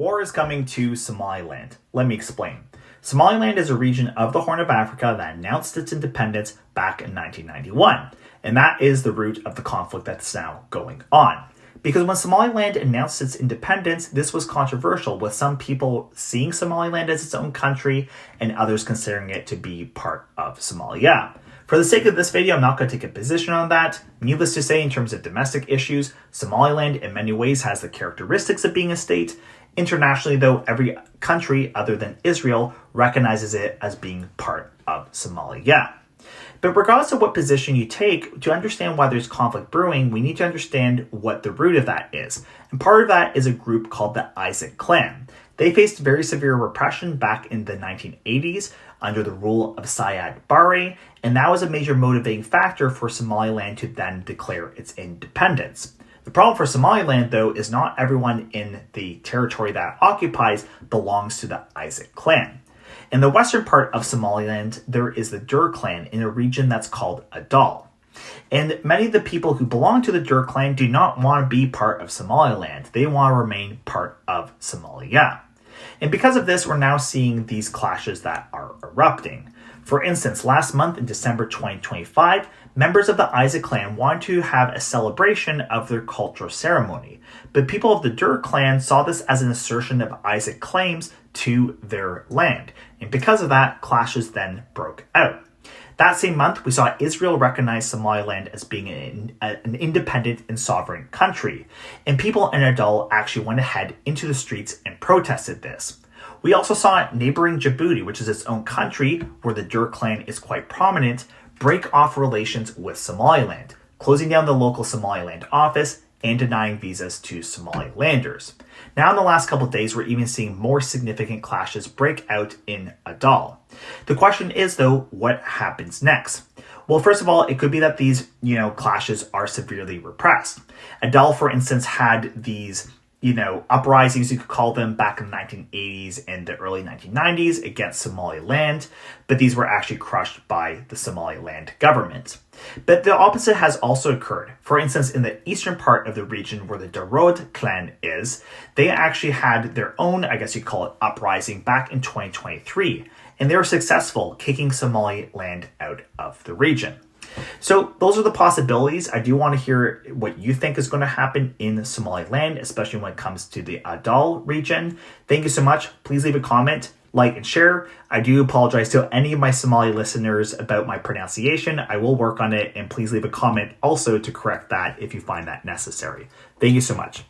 War is coming to Somaliland. Let me explain. Somaliland is a region of the Horn of Africa that announced its independence back in 1991, and that is the root of the conflict that's now going on. Because when Somaliland announced its independence, this was controversial, with some people seeing Somaliland as its own country and others considering it to be part of Somalia. For the sake of this video, I'm not going to take a position on that. Needless to say, in terms of domestic issues, Somaliland in many ways has the characteristics of being a state. Internationally, though, every country other than Israel recognizes it as being part of Somalia. But regardless of what position you take, to understand why there's conflict brewing, we need to understand what the root of that is. And part of that is a group called the Isaac clan. They faced very severe repression back in the 1980s under the rule of Siad Barre, and that was a major motivating factor for Somaliland to then declare its independence. The problem for Somaliland, though, is not everyone in the territory that it occupies belongs to the Isaac clan. In the western part of Somaliland, there is the Dur clan in a region that's called Awdal. And many of the people who belong to the Dur clan do not want to be part of Somaliland. They want to remain part of Somalia. And because of this, we're now seeing these clashes that are erupting. For instance, last month in December 2025, members of the Isaac clan wanted to have a celebration of their cultural ceremony, but people of the Dur clan saw this as an assertion of Isaac claims to their land, and because of that, clashes then broke out. That same month, we saw Israel recognize Somaliland as being an independent and sovereign country, and people in Awdal actually went ahead into the streets and protested this. We also saw neighboring Djibouti, which is its own country where the Dur clan is quite prominent, break off relations with Somaliland, closing down the local Somaliland office and denying visas to Somalilanders. Now in the last couple of days, we're even seeing more significant clashes break out in Awdal. The question is, though, what happens next? Well, first of all, it could be that these, clashes are severely repressed. Awdal, for instance, had these uprisings, you could call them, back in the 1980s and the early 1990s against Somaliland, but these were actually crushed by the Somaliland government. But the opposite has also occurred. For instance, in the eastern part of the region where the Darod clan is, they actually had their own, I guess you'd call it, uprising back in 2023, and they were successful kicking Somaliland out of the region. So those are the possibilities. I do want to hear what you think is going to happen in Somaliland, especially when it comes to the Awdal region. Thank you so much. Please leave a comment, like, and share. I do apologize to any of my Somali listeners about my pronunciation. I will work on it, and please leave a comment also to correct that if you find that necessary. Thank you so much.